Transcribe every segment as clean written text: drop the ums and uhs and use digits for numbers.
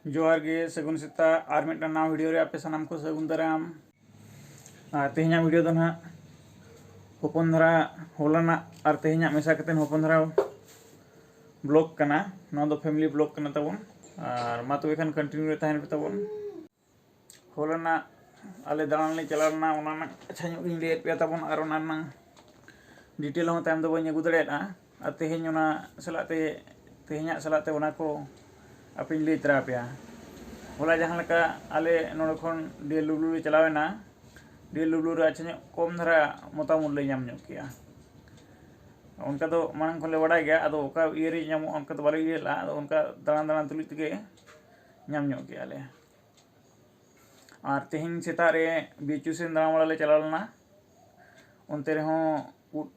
जोहार गे सगुन सेता और मिट्टा नवा वीडियो रे आपे सानाम को सगुन दाराम। तेहेना वीडियो दो ना होपन धरा होलाना और तेहेना मेसा कतेन होपन धरा ब्लॉग कना नवा दो फैमिली ब्लॉग कना तबन और मा तो एखान कंटिन्यू रे तहन पे तबन होलाना आले दालान ले चलाना ओना अच्छा ᱧᱚᱜ ᱜᱤᱧ ᱞᱟᱹᱭᱮᱫ ᱯᱮᱭᱟ ᱛᱟᱵᱚᱱ ᱟᱨ ᱚᱱᱟ ᱨᱮᱱᱟᱜ ᱰᱤᱴᱮᱞ ᱦᱚᱸ ᱛᱟᱭᱚᱢ ᱫᱚ ᱵᱟᱹᱧ ᱟᱹᱜᱩ ᱫᱟᱲᱮᱭᱟᱜᱼᱟ ᱟᱨ ᱛᱮᱦᱮᱧ ᱚᱱᱟ ᱥᱟᱞᱟᱜ ᱛᱮ ᱛᱮᱦᱮᱧᱟᱜ ᱥᱟᱞᱟᱜ ᱛᱮ ᱚᱱᱟ ᱠᱚ ᱟᱯᱮᱧ ᱞᱟᱹᱭ ᱛᱚᱨᱟ ᱟᱯᱮᱭᱟ। होला जहाँ लेका आले नोडे खन डे लुबलु रे चलावेना डे लुबलु रे अच्छा कम धरा मोटामुट ले नाम ᱧᱚᱜ किया उनका तो मांग खन ले बड़ा गया अदो ओका इयरे नाम उनका तो बाले इयला अदो उनका दाना दाना तुलि तगे नाम ᱧᱚᱜ किया ले और तेहिं सेता रे बीचू से दाना वाला ले चलालना उनते रे हो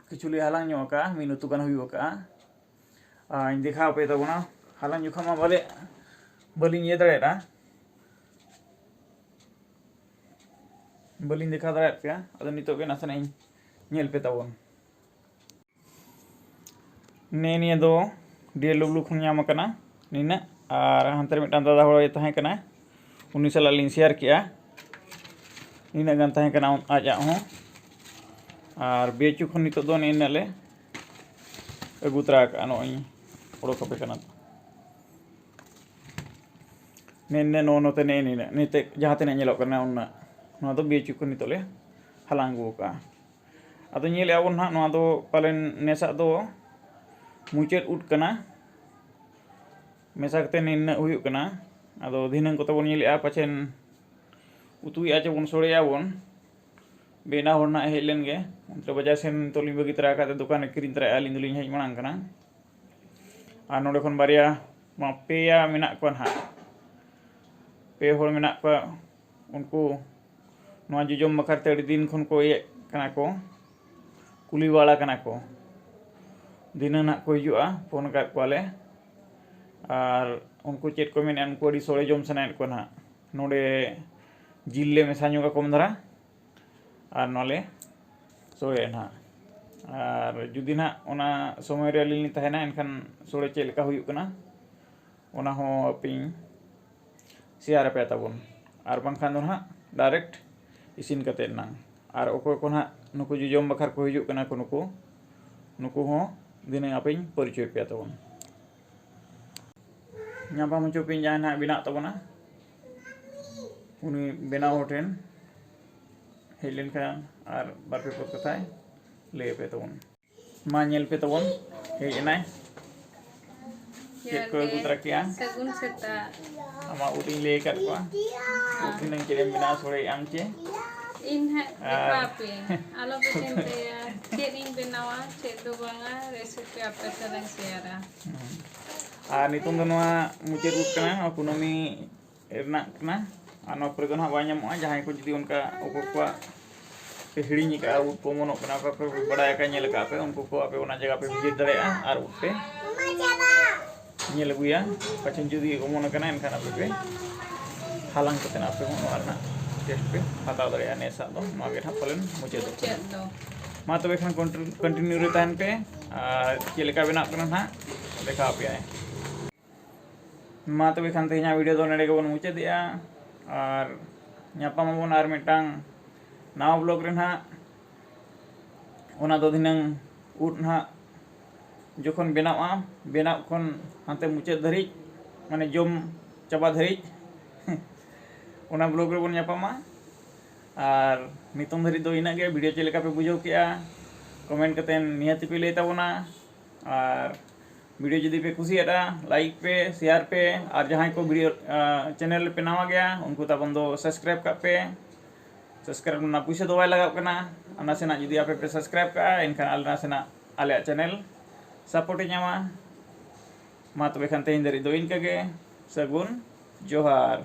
किछु ले हालांग ᱧᱚᱜ का मिनुतु गान हुई का इन देखा पे तबना हालांग जुखा मा बाले बलिंग ये दड़ेरा बलिंग देखा दाड़ा पे अदो नितो के नासना नेल पे तबन ने निये दो डे लुबलु खन नाम कना निना और हांते मिटान दादा होय तहे कना उनी साला लिंग शेयर किया निना गान तहे कना आजा हो और बेचू खन नितो दो ने नले अगुतरा का नोई ओडो पे कना ने नो नोते ने निते जहाँ तेने नेलो कना उन्ना नोआ दो बेचू खन नितो ले हालांगु का अदो नेल आबन ना नोआ दो पालेन नेसा दो मुचेद उठ कना मेसा कते निन्न हुयुक कना अदो धिनंग को तबन नेल आ पाछेन उतुई आचे बन सोड़े आबन बेना होना हेलेन गे उनते बजा सेन तोली बगी तरा का दुकान किरिन तरा आलिन दुलिन हेज मांग कना आ नोडे खन बारिया मा पेया मेना को ना पे होड़ मेना को उनको नोआ जुजम बखरते अड़ी दिन खन को ये कना को कुली वाला कना को दिना ना को हिजुआ फोन का कोले और उनको चेक को मेने उनको अड़ी सोड़े जम सनायत को ना नोडे जिल ले मेसा ᱧᱚᱜ कम धरा और नोले सोड़े ना और जुदी ना ओना समय रे लिन तहेना एनखान सोड़े चेक लेका हुयुक कना ओना हो अपिन शेयर पे तबन और बांखान दो ना डायरेक्ट इसिन कते ना और ओको को ना नुकु जुजम बखर को हिजुक कना को नुकु हो दिने अपिन परिचय पे तबन ᱧᱟᱯᱟᱢ ᱦᱚᱪᱚ ᱯᱮᱧ ᱡᱟᱦᱟᱸ ᱱᱟᱦᱟᱜ ᱵᱮᱱᱟᱜ ᱛᱟᱵᱚᱱᱟ उनी बेनाव होठेन हेज लेनखान और बार पे पद कथाय लय पे तबन मा नेल पे तबन हेज एनाय चेक को गुतरा किया सगुन सेता आमा उटिन लय कर को उटिन नंग चेम बेना सोड़े आम चे इन है पापे आलो बेचेन पे चेक इन बेनावा चेक दो बांगा रेसिपी आपे सलंग शेयरा आ नितुम दो नोआ मुचे रुट कना कुनमी एरना कना आनो पर दो ना बाñamोa जहां को जदी उनका ओको पे हिड़िñ का उट को मोनो कना को बड़ाय का नेल का पे उनको को आपे ओना जगह पे विजिट दड़ेया और उट पे नेल गुया पछन जदी ओमोन कना एनखान आपे पे हालांग कते आपे ओना टेस्ट पे हता दड़ेया नेसा दो मागे ना पलन मुचे दो मा तबे खान कंटिन्यू रे तहन पे चेलेका बेना कना ना देखा पे मा तबे खान तेना वीडियो दो नेडे गबन मुचे दिया और ᱧᱟᱯᱟᱢᱟᱵᱚᱱ और मिटांग नाव ब्लॉग रे ना ओना दो दिनंग उट ना जखन बेनावा बेनाव खन हांते मुचे धरि माने जम चाबा धरि ओना ब्लॉग रे बोन ᱧᱟᱯᱟᱢᱟ और नितम धरि दो इना गे वीडियो चेलेका पे बुझाव किया कमेंट कतेन निहाती पे लय ताबोना और वीडियो जदि पे कुसियादा लाइक पे शेयर पे और जहाँ को वीडियो चैनल पे नवा गया उनको तबन दो सब्सक्राइब का पे सब्सक्राइब ना पैसा दो लगा कना नासेना जदि आपे पे सब्सक्राइब का इनखान आल नासेना आले चैनल सपोर्ट ᱧᱟᱢᱟ मा तबे खान तेहिं दरि दो इनका गे सगुन जोहार।